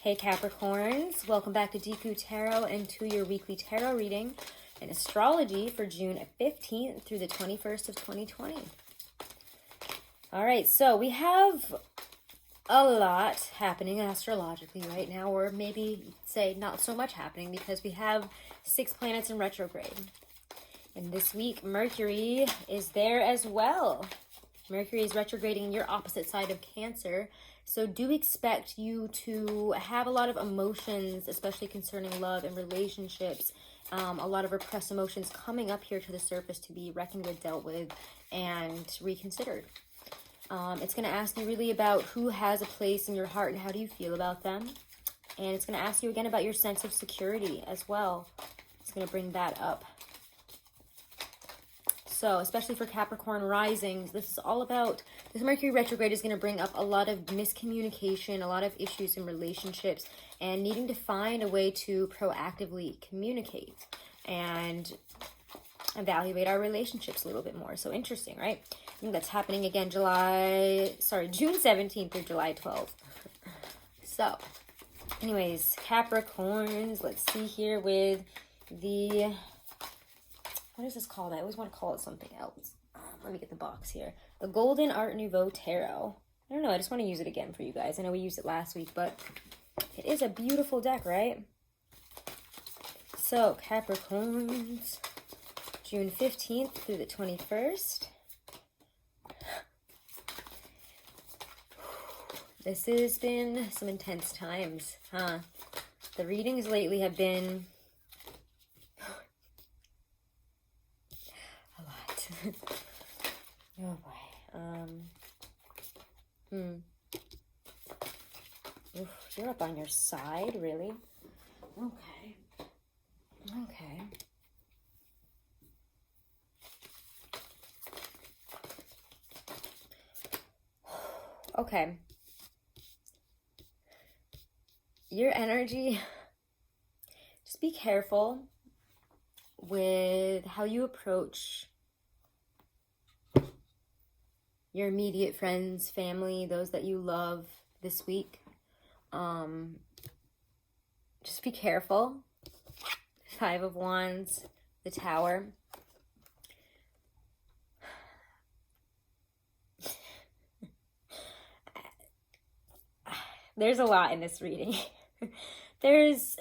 Hey Capricorns, welcome back to Deku Tarot and to your weekly tarot reading and astrology for June 15th through the 21st of 2020. All right, so we have a lot happening astrologically right now, or maybe say not so much happening because we have 6 planets in retrograde. And this week, Mercury is there as well. Mercury is retrograding in your opposite side of Cancer. So do expect you to have a lot of emotions, especially concerning love and relationships. A lot of repressed emotions coming up here to the surface to be reckoned with, dealt with, and reconsidered. It's going to ask you really about who has a place in your heart and how do you feel about them. And it's going to ask you again about your sense of security as well. It's going to bring that up. So, especially for Capricorn risings, this is all about, this Mercury retrograde is going to bring up a lot of miscommunication, a lot of issues in relationships, and needing to find a way to proactively communicate and evaluate our relationships a little bit more. So interesting, right? I think that's happening again June 17th through July 12th. So, anyways, Capricorns, let's see here with the... what is this called? I always want to call it something else. Let me get the box here. The Golden Art Nouveau Tarot. I don't know. I just want to use it again for you guys. I know we used it last week, but it is a beautiful deck, right? So, Capricorns, June 15th through the 21st. This has been some intense times, huh? The readings lately have been... oh boy. Oof, you're up on your side, really? Okay. Okay. Okay. Your energy, just be careful with how you approach your immediate friends, family, those that you love this week. Just be careful. 5 of Wands, the Tower. There's a lot in this reading. There's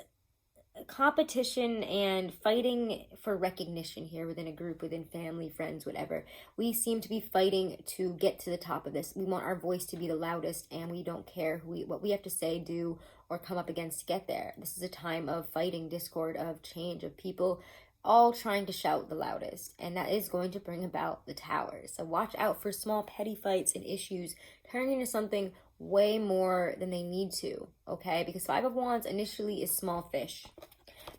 competition and fighting for recognition here within a group, within family, friends, whatever. We seem to be fighting to get to the top of this. We want our voice to be the loudest, and we don't care what we have to say, do, or come up against to get there. This is a time of fighting, discord, of change, of people all trying to shout the loudest, and that is going to bring about the Tower. So watch out for small petty fights and issues turning into something way more than they need to, okay? Because 5 of Wands initially is small fish,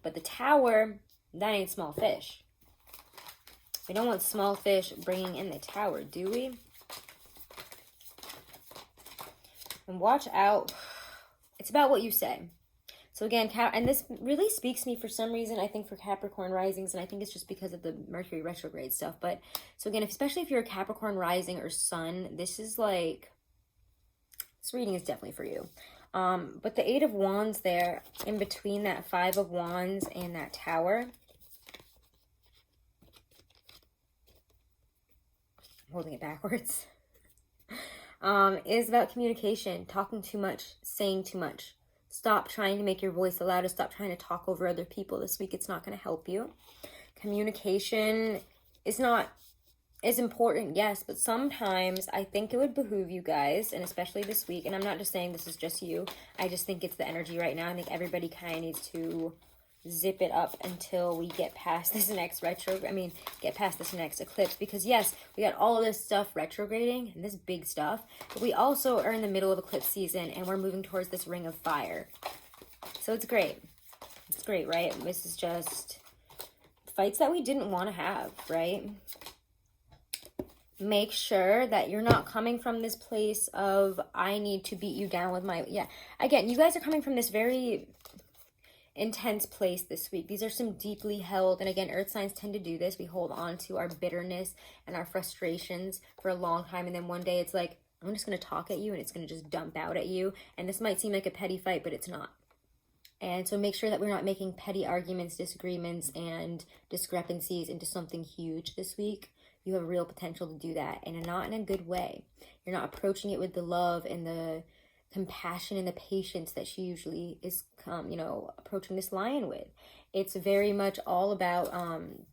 but the Tower, that ain't small fish. We don't want small fish bringing in the Tower, do we? And watch out. It's about what you say. So again, and this really speaks to me for some reason, I think for Capricorn risings, and I think it's just because of the Mercury retrograde stuff. But so again, especially if you're a Capricorn rising or sun, this is like, this reading is definitely for you. But the 8 of Wands there, in between that 5 of Wands and that Tower. I'm holding it backwards. Is about communication, talking too much, saying too much. Stop trying to make your voice the loudest. Stop trying to talk over other people this week. It's not going to help you. Communication is not as important, yes, but sometimes I think it would behoove you guys, and especially this week, and I'm not just saying this is just you, I just think it's the energy right now. I think everybody kind of needs to zip it up until we get past this next get past this next eclipse, because yes, we got all of this stuff retrograding and this big stuff, but we also are in the middle of eclipse season and we're moving towards this ring of fire. So it's great. It's great, right? This is just fights that we didn't want to have, right? Make sure that you're not coming from this place of, I need to beat you down with my, again, you guys are coming from this very intense place this week. These are some deeply held, and again, earth signs tend to do this. We hold on to our bitterness and our frustrations for a long time, and then one day it's like, I'm just going to talk at you and it's going to just dump out at you. And this might seem like a petty fight, but it's not. And so make sure that we're not making petty arguments, disagreements, and discrepancies into something huge this week. You have a real potential to do that, and not in a good way. You're not approaching it with the love and the compassion and the patience that she usually is, approaching this lion with. It's very much all about an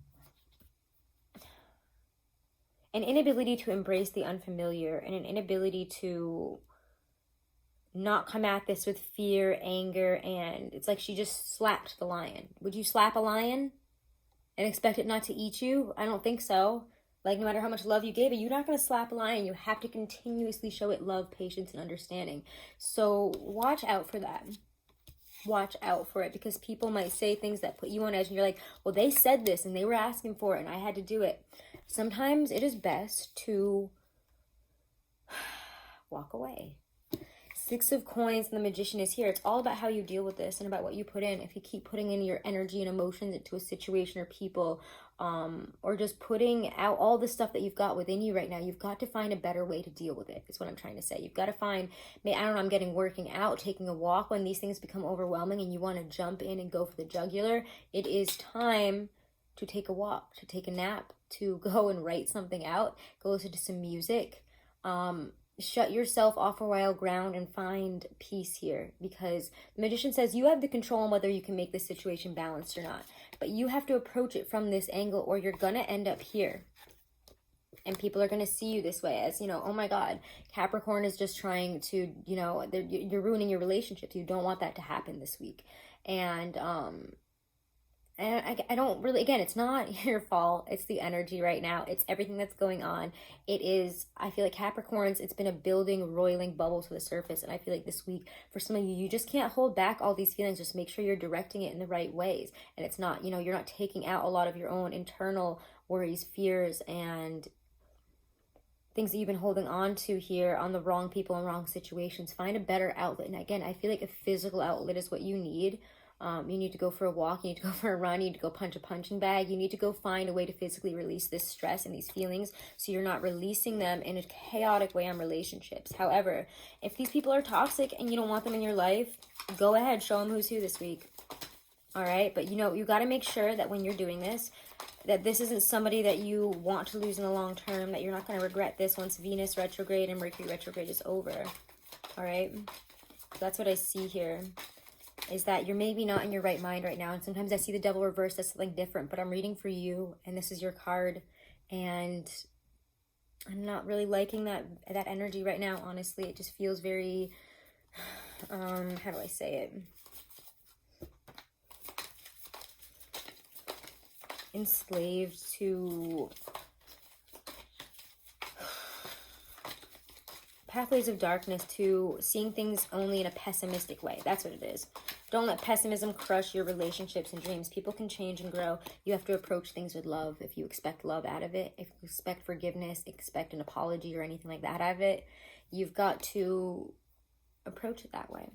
inability to embrace the unfamiliar and an inability to not come at this with fear, anger, and it's like she just slapped the lion. Would you slap a lion and expect it not to eat you? I don't think so. Like, no matter how much love you gave it, you're not going to slap a lion. You have to continuously show it love, patience, and understanding. So watch out for that. Watch out for it, because people might say things that put you on edge and you're like, well, they said this and they were asking for it and I had to do it. Sometimes it is best to walk away. Six of Coins and the Magician is here. It's all about how you deal with this and about what you put in. If you keep putting in your energy and emotions into a situation or people, or just putting out all the stuff that you've got within you right now, you've got to find a better way to deal with it, is what I'm trying to say. You've got to find, I'm getting working out, taking a walk. When these things become overwhelming and you want to jump in and go for the jugular, it is time to take a walk, to take a nap, to go and write something out, go listen to some music. Shut yourself off for a while, ground, and find peace here, because the Magician says you have the control on whether you can make this situation balanced or not, but you have to approach it from this angle or you're gonna end up here, and people are gonna see you this way as, oh my god, Capricorn is just trying to, you're ruining your relationships. You don't want that to happen this week. And I don't really, again, it's not your fault. It's the energy right now. It's everything that's going on. It is, I feel like Capricorns, it's been a building, roiling bubble to the surface. And I feel like this week, for some of you, you just can't hold back all these feelings. Just make sure you're directing it in the right ways. And it's not, you're not taking out a lot of your own internal worries, fears, and things that you've been holding on to here on the wrong people and wrong situations. Find a better outlet. And again, I feel like a physical outlet is what you need. You need to go for a walk, you need to go for a run, you need to go punch a punching bag, you need to go find a way to physically release this stress and these feelings so you're not releasing them in a chaotic way on relationships. However, if these people are toxic and you don't want them in your life, go ahead, show them who's who this week. All right, but you got to make sure that when you're doing this, that this isn't somebody that you want to lose in the long term, that you're not going to regret this once Venus retrograde and Mercury retrograde is over. All right, that's what I see here. Is that you're maybe not in your right mind right now. And sometimes I see the Devil reversed as something different, but I'm reading for you and this is your card. And I'm not really liking that energy right now, honestly. It just feels very, how do I say it? Enslaved to pathways of darkness, to seeing things only in a pessimistic way. That's what it is. Don't let pessimism crush your relationships and dreams. People can change and grow. You have to approach things with love. If you expect love out of it, if you expect forgiveness, expect an apology or anything like that out of it, you've got to approach it that way.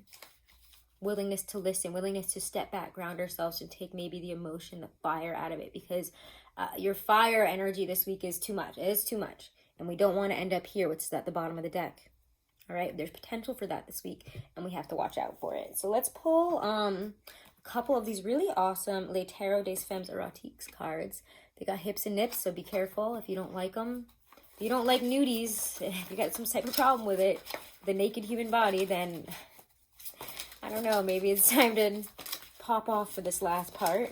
Willingness to listen, willingness to step back, ground ourselves, and take maybe the emotion, the fire out of it, because your fire energy this week is too much. It is too much. And we don't want to end up here, which is at the bottom of the deck. All right, there's potential for that this week, and we have to watch out for it. So let's pull a couple of these really awesome Les Tarot des Femmes Erotiques cards. They got hips and nips, so be careful if you don't like them. If you don't like nudies, if you got some type of problem with it, the naked human body, then I don't know, maybe it's time to pop off for this last part.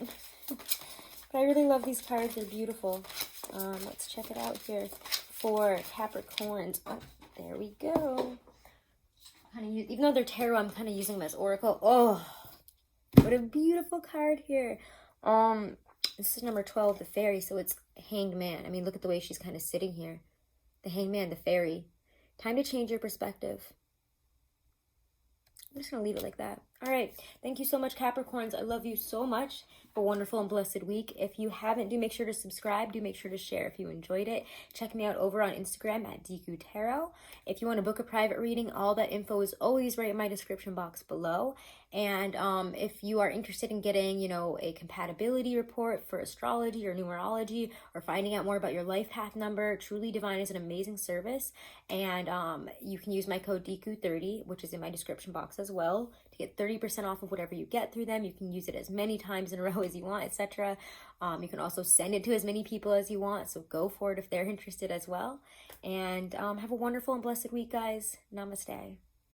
But I really love these cards. They're beautiful. Let's check it out here for Capricorns. Oh, there we go. Even though they're tarot, I'm kind of using them as oracle. Oh, what a beautiful card here. This is number 12, the fairy. So it's Hanged Man. I mean, look at the way she's kind of sitting here. The Hanged Man, the fairy. Time to change your perspective. I'm just going to leave it like that. All right. Thank you so much, Capricorns. I love you so much. Have a wonderful and blessed week. If you haven't, do make sure to subscribe. Do make sure to share if you enjoyed it. Check me out over on Instagram at Deku Tarot. If you want to book a private reading, all that info is always right in my description box below. And if you are interested in getting, you know, a compatibility report for astrology or numerology, or finding out more about your life path number, Truly Divine is an amazing service. And you can use my code DEKU30, which is in my description box as well, to get 30% off of whatever you get through them. You can use it as many times in a row as you want, etc. You can also send it to as many people as you want, so go for it if they're interested as well. And have a wonderful and blessed week, guys. Namaste.